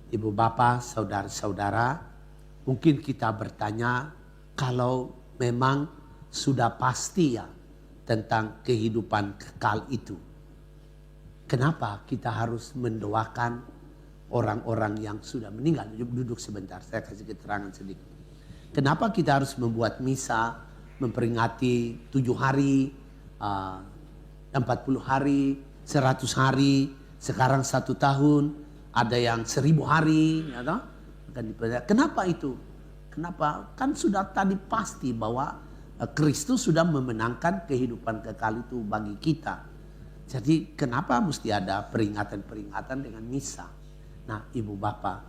Ibu bapak, saudara-saudara, mungkin kita bertanya kalau memang sudah pasti ya tentang kehidupan kekal itu. Kenapa kita harus mendoakan orang-orang yang sudah meninggal? Duduk sebentar, saya kasih keterangan sedikit. Kenapa kita harus membuat misa, memperingati 7 hari, 40 hari, 100 hari, sekarang 1 tahun, ada yang 1000 hari. Ya toh? Kenapa itu? Kenapa? Kan sudah tadi pasti bahwa Kristus sudah memenangkan kehidupan kekal itu bagi kita. Jadi kenapa mesti ada peringatan-peringatan dengan misa? Nah, ibu bapak,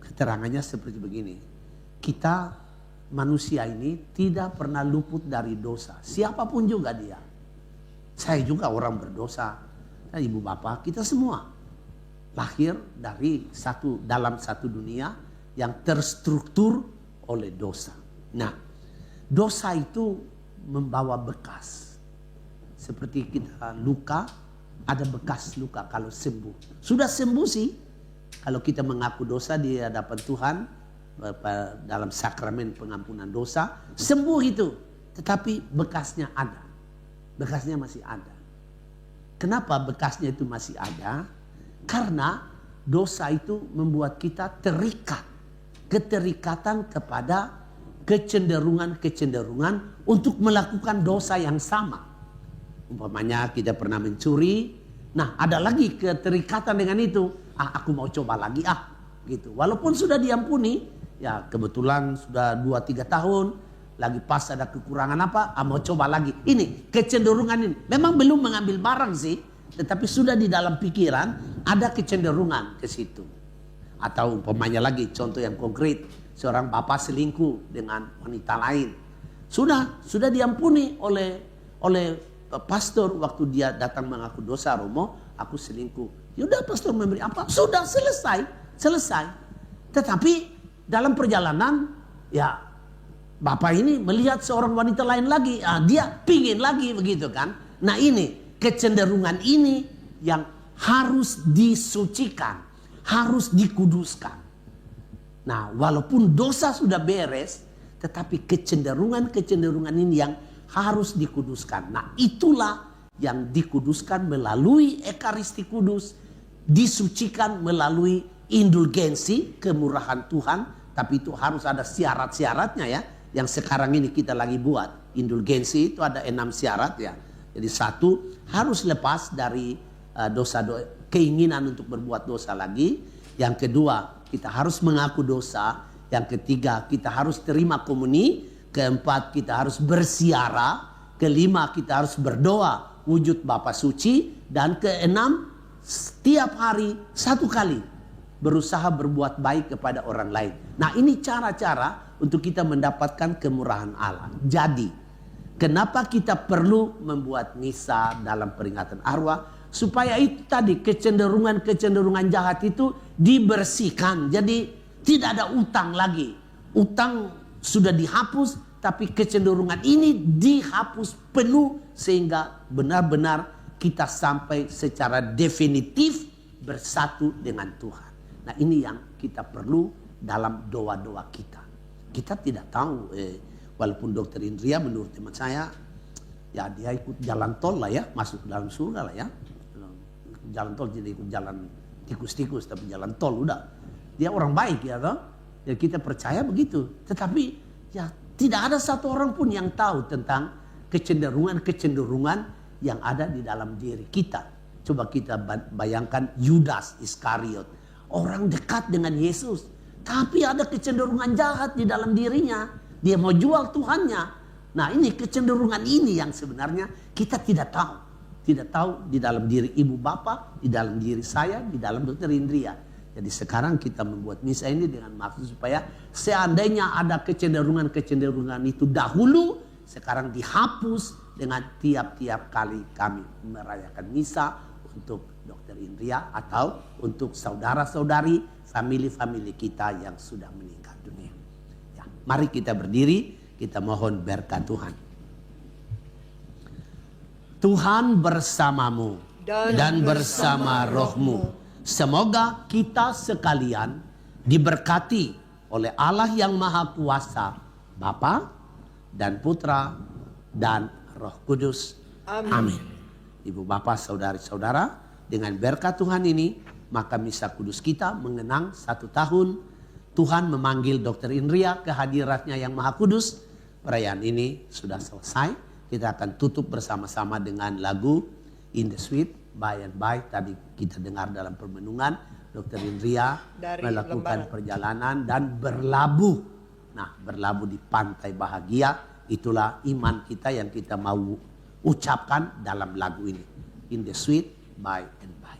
keterangannya seperti begini. Kita manusia ini tidak pernah luput dari dosa. Siapapun juga dia. Saya juga orang berdosa. Nah, ibu bapak, kita semua lahir dari dalam satu dunia yang terstruktur oleh dosa. Nah, dosa itu membawa bekas. Seperti kita luka, ada bekas luka kalau sembuh. Sudah sembuh sih. Kalau kita mengaku dosa di hadapan Tuhan dalam sakramen pengampunan dosa, sembuh itu. Tetapi bekasnya ada. Bekasnya masih ada. Kenapa bekasnya itu masih ada? Karena dosa itu membuat kita terikat. Keterikatan kepada kecenderungan-kecenderungan untuk melakukan dosa yang sama. Umpamanya kita pernah mencuri, nah ada lagi keterikatan dengan itu. Aku mau coba lagi gitu. Walaupun sudah diampuni, ya kebetulan sudah 2-3 tahun, lagi pas ada kekurangan mau coba lagi. Ini kecenderungan ini. Memang belum mengambil barang sih, tetapi sudah di dalam pikiran ada kecenderungan ke situ. Atau umpamanya lagi contoh yang konkret, seorang bapak selingkuh dengan wanita lain. Sudah diampuni oleh pastor waktu dia datang mengaku dosa, Romo, aku selingkuh. Yaudah pastor memberi apa? Sudah selesai. Tetapi dalam perjalanan ya bapak ini melihat seorang wanita lain lagi, dia pingin lagi begitu kan. Nah ini kecenderungan ini yang harus disucikan, harus dikuduskan. Nah walaupun dosa sudah beres, tetapi kecenderungan ini yang harus dikuduskan. Nah itulah yang dikuduskan melalui Ekaristi Kudus, disucikan melalui indulgensi, kemurahan Tuhan. Tapi itu harus ada syarat-syaratnya ya. Yang sekarang ini kita lagi buat. Indulgensi itu ada 6 syarat ya. Jadi 1, harus lepas dari keinginan untuk berbuat dosa lagi. Yang kedua, kita harus mengaku dosa. Yang ketiga, kita harus terima komuni. Keempat, kita harus bersiara. Kelima, kita harus berdoa wujud Bapa Suci. Dan keenam, setiap hari 1 kali berusaha berbuat baik kepada orang lain. Nah ini cara-cara untuk kita mendapatkan kemurahan Allah. Jadi kenapa kita perlu membuat misa dalam peringatan arwah? Supaya itu tadi kecenderungan-kecenderungan jahat itu dibersihkan. Jadi tidak ada utang lagi. Utang sudah dihapus, tapi kecenderungan ini dihapus penuh sehingga benar-benar kita sampai secara definitif bersatu dengan Tuhan. Nah ini yang kita perlu dalam doa-doa kita. Kita tidak tahu, walaupun Dokter Indria menurut teman saya, ya dia ikut jalan tol lah ya, masuk dalam surga lah ya. Jalan tol jadi ikut jalan tikus-tikus, tapi jalan tol udah. Dia orang baik ya toh. Ya kita percaya begitu. Tetapi ya tidak ada satu orang pun yang tahu tentang kecenderungan-kecenderungan yang ada di dalam diri kita. Coba kita bayangkan Yudas Iskariot. Orang dekat dengan Yesus. Tapi ada kecenderungan jahat di dalam dirinya. Dia mau jual Tuhannya. Nah ini kecenderungan ini yang sebenarnya kita tidak tahu. Tidak tahu di dalam diri ibu bapak, di dalam diri saya, di dalam Dokter Indria. Jadi sekarang kita membuat misa ini dengan maksud supaya seandainya ada kecenderungan-kecenderungan itu dahulu, sekarang dihapus dengan tiap-tiap kali kami merayakan misa untuk Dokter Indria atau untuk saudara-saudari, famili-famili kita yang sudah meninggal dunia. Ya, mari kita berdiri, kita mohon berkat Tuhan. Tuhan bersamamu dan bersama rohmu. Semoga kita sekalian diberkati oleh Allah yang Maha Kuasa, Bapa dan Putra dan Roh Kudus. Amin. Ibu bapak saudari-saudara, dengan berkat Tuhan ini, maka misa kudus kita mengenang 1 tahun Tuhan memanggil Dr. Indria ke hadiratnya yang Maha Kudus. Perayaan ini sudah selesai. Kita akan tutup bersama-sama dengan lagu In the Sweet By and By. Tadi kita dengar dalam permenungan Dr. Indria melakukan perjalanan dan berlabuh. Nah, berlabuh di pantai bahagia. Itulah iman kita yang kita mau ucapkan dalam lagu ini. In the Sweet By and By.